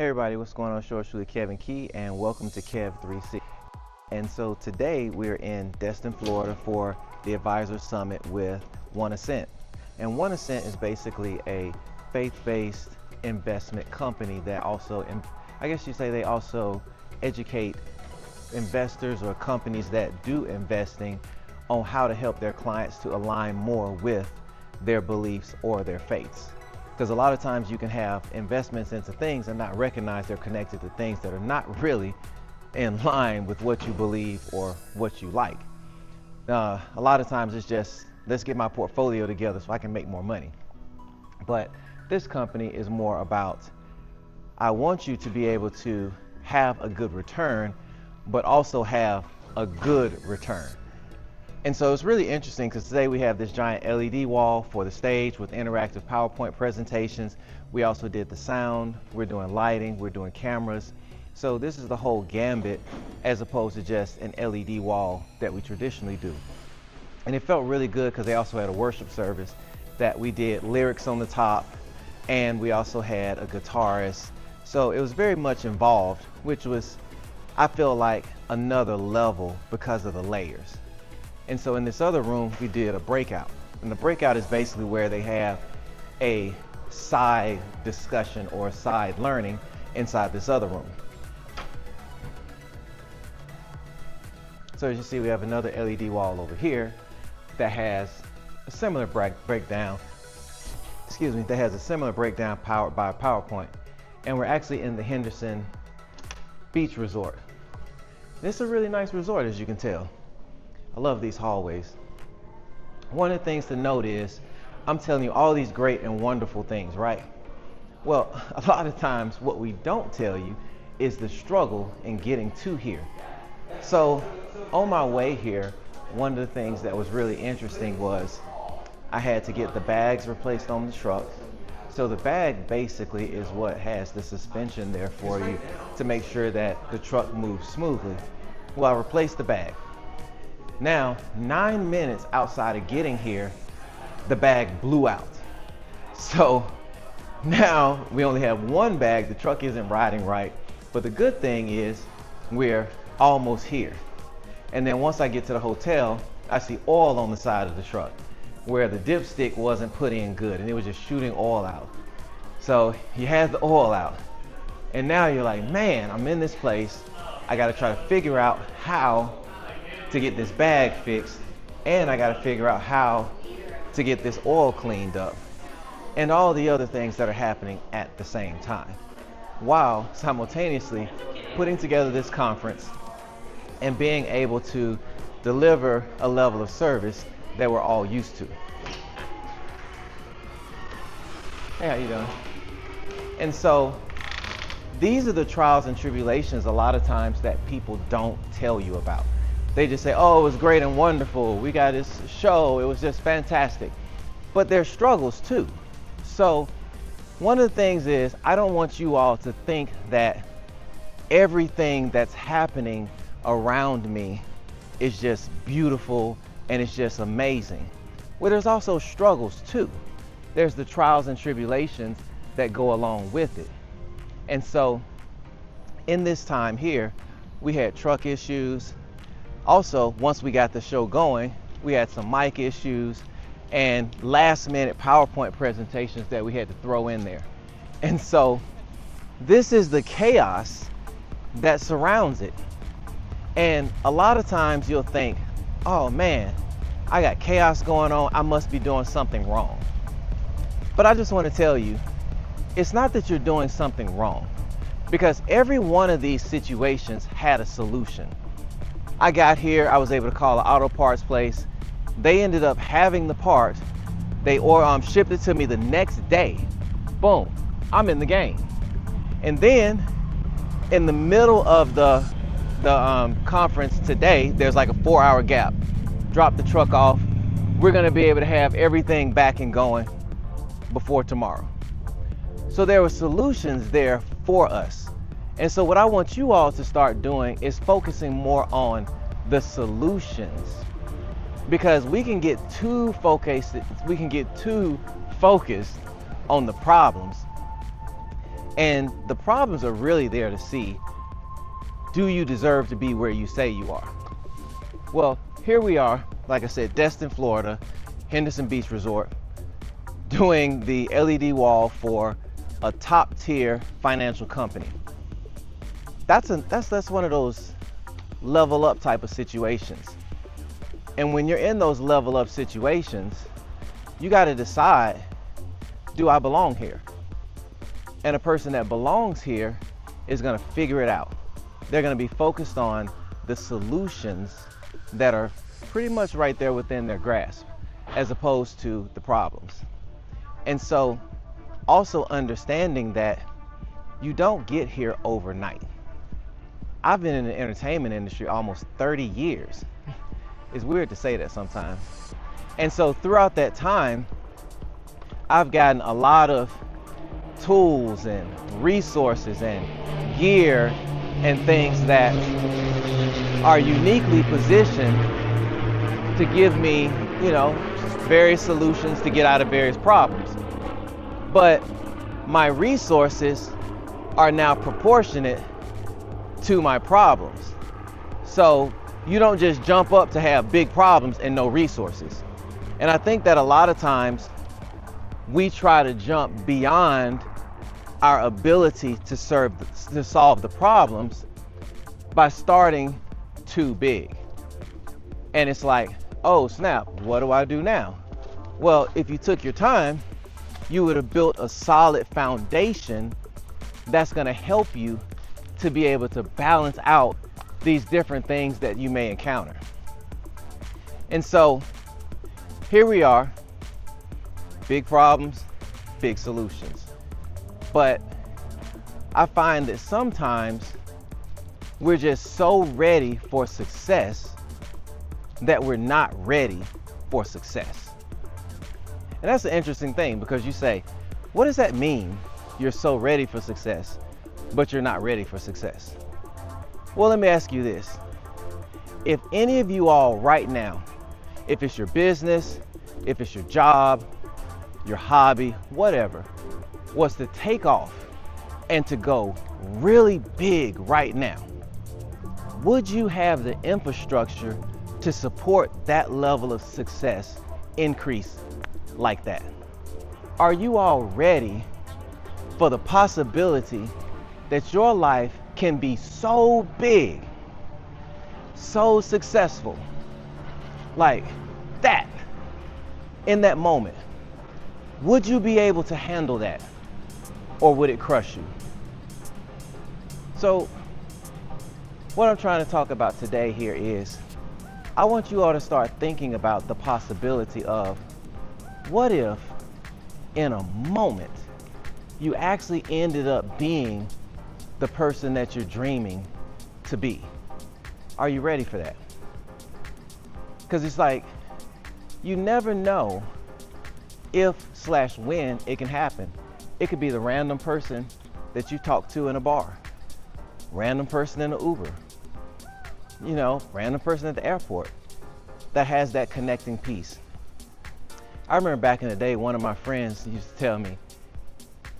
Hey everybody, what's going on? It's truly Kevin Key, and welcome to Kev3C. And so today we're in Destin, Florida for the Advisor Summit with One Ascent. And One Ascent is basically a faith-based investment company that also, I guess you say they also educate investors or companies that do investing on how to help their clients to align more with their beliefs or their faiths. Because a lot of times you can have investments into things and not recognize they're connected to things that are not really in line with what you believe or what you like. A lot of times it's just, let's get my portfolio together so I can make more money. But this company is more about, I want you to be able to have a good return, but also have a good return. And so it's really interesting because today we have this giant LED wall for the stage with interactive PowerPoint presentations. We also did the sound, we're doing lighting, we're doing cameras. So this is the whole gambit as opposed to just an LED wall that we traditionally do. And it felt really good because they also had a worship service that we did lyrics on the top, and we also had a guitarist. So it was very much involved, which was, I feel like, another level because of the layers. And so in this other room, we did a breakout. And the breakout is basically where they have a side discussion or side learning inside this other room. So as you see, we have another LED wall over here that has a similar breakdown. Excuse me, that has a similar breakdown powered by PowerPoint. And we're actually in the Henderson Beach Resort. This is a really nice resort, as you can tell. I love these hallways. One of the things to note is, I'm telling you all these great and wonderful things, right? Well, a lot of times what we don't tell you is the struggle in getting to here. So on my way here, one of the things that was really interesting was I had to get the bags replaced on the truck. So the bag basically is what has the suspension there for you to make sure that the truck moves smoothly. Well, I replaced the bag. Now, 9 minutes outside of getting here, the bag blew out. So now we only have one bag, the truck isn't riding right. But the good thing is we're almost here. And then once I get to the hotel, I see oil on the side of the truck where the dipstick wasn't put in good and it was just shooting oil out. So you had the oil out. And now you're like, man, I'm in this place. I gotta try to figure out how to get this bag fixed, and I got to figure out how to get this oil cleaned up, and all the other things that are happening at the same time, while simultaneously putting together this conference and being able to deliver a level of service that we're all used to. Hey, how you doing? And so these are the trials and tribulations a lot of times that people don't tell you about. They just say, oh, it was great and wonderful. We got this show. It was just fantastic. But there's struggles too. So one of the things is, I don't want you all to think that everything that's happening around me is just beautiful and it's just amazing. Well, there's also struggles too. There's the trials and tribulations that go along with it. And so in this time here, we had truck issues. Also, once we got the show going, we had some mic issues and last minute PowerPoint presentations that we had to throw in there. And so this is the chaos that surrounds it. And a lot of times you'll think, oh man, I got chaos going on, I must be doing something wrong. But I just want to tell you, it's not that you're doing something wrong, because every one of these situations had a solution. I got here, I was able to call an auto parts place. They ended up having the part. They shipped it to me the next day. Boom, I'm in the game. And then in the middle of the conference today, there's like a 4-hour gap. Drop the truck off. We're gonna be able to have everything back and going before tomorrow. So there were solutions there for us. And so what I want you all to start doing is focusing more on the solutions, because we can get too focused on the problems And the problems are really there to see, do you deserve to be where you say you are? Well, here we are, like I said, Destin, Florida, Henderson Beach Resort, doing the LED wall for a top tier financial company. That's one of those level up type of situations. And when you're in those level up situations, you got to decide, do I belong here? And a person that belongs here is going to figure it out. They're going to be focused on the solutions that are pretty much right there within their grasp, as opposed to the problems. And so also understanding that you don't get here overnight. I've been in the entertainment industry almost 30 years. It's weird to say that sometimes. And so throughout that time, I've gotten a lot of tools and resources and gear and things that are uniquely positioned to give me, various solutions to get out of various problems. But my resources are now proportionate to my problems. So you don't just jump up to have big problems and no resources. And I think that a lot of times we try to jump beyond our ability to solve the problems by starting too big. And it's like, oh snap, what do I do now? Well, if you took your time, you would have built a solid foundation that's going to help you to be able to balance out these different things that you may encounter. And so here we are, big problems, big solutions. But I find that sometimes we're just so ready for success that we're not ready for success. And that's an interesting thing, because you say, what does that mean? You're so ready for success, but you're not ready for success. Well, let me ask you this. If any of you all right now, if it's your business, if it's your job, your hobby, whatever, was to take off and to go really big right now, would you have the infrastructure to support that level of success increase like that? Are you all ready for the possibility that your life can be so big, so successful, like that, in that moment? Would you be able to handle that, or would it crush you? So what I'm trying to talk about today here is, I want you all to start thinking about the possibility of, what if in a moment you actually ended up being the person that you're dreaming to be? Are you ready for that? Because it's like, you never know if/when it can happen. It could be the random person that you talk to in a bar, random person in an Uber, random person at the airport that has that connecting piece. I remember back in the day, one of my friends used to tell me,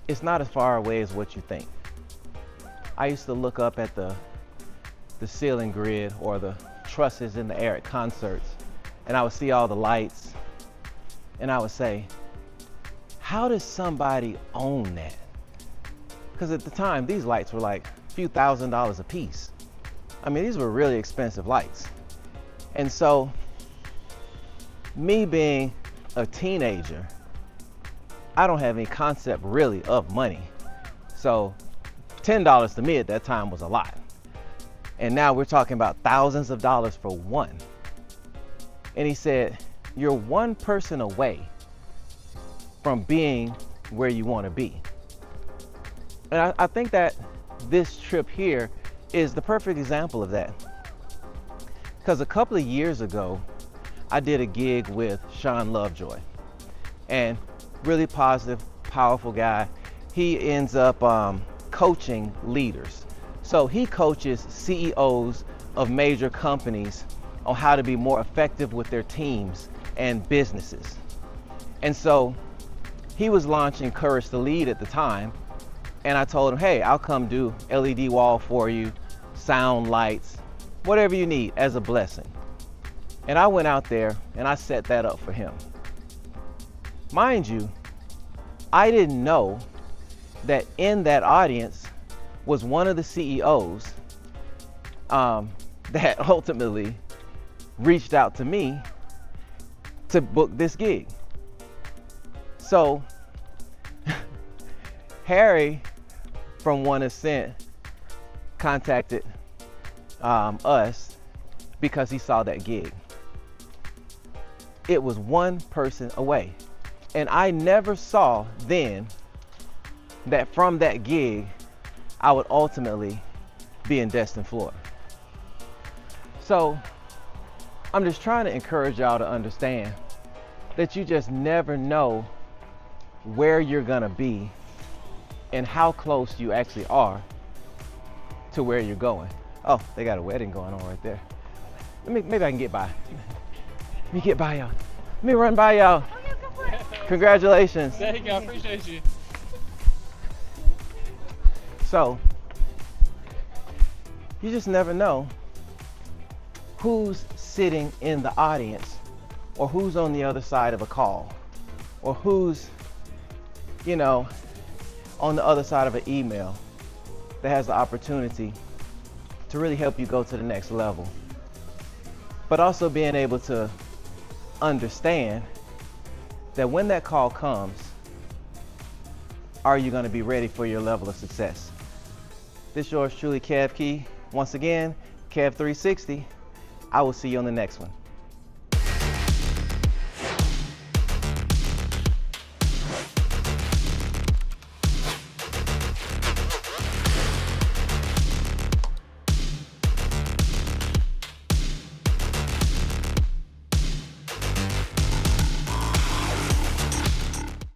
it's not as far away as what you think. I used to look up at the ceiling grid or the trusses in the air at concerts, and I would see all the lights, and I would say, how does somebody own that? Because at the time, these lights were like a few $1,000s a piece. I mean, these were really expensive lights. And so, me being a teenager, I don't have any concept really of money. So $10 to me at that time was a lot. And now we're talking about thousands of dollars for one. And he said, you're one person away from being where you want to be. And I think that this trip here is the perfect example of that. Because a couple of years ago, I did a gig with Sean Lovejoy, and really positive, powerful guy. He ends up coaching leaders. So he coaches CEOs of major companies on how to be more effective with their teams and businesses. And so he was launching Courage to Lead at the time, And I told him, hey, I'll come do LED wall for you, sound, lights, whatever you need as a blessing. And I went out there and I set that up for him. Mind you, I didn't know that in that audience was one of the CEOs that ultimately reached out to me to book this gig. So Harry from One Ascent contacted us because he saw that gig. It was one person away. And I never saw then that from that gig, I would ultimately be in Destin, Florida. So I'm just trying to encourage y'all to understand that you just never know where you're gonna be and how close you actually are to where you're going. Oh, they got a wedding going on right there. Maybe I can get by. Let me get by y'all. Let me run by y'all. Oh yeah, go for it. Congratulations. Thank you, I appreciate you. So, you just never know who's sitting in the audience or who's on the other side of a call or who's, on the other side of an email that has the opportunity to really help you go to the next level. But also being able to understand that when that call comes, are you going to be ready for your level of success? This is yours truly, Kev Key. Once again, Kev 360. I will see you on the next one.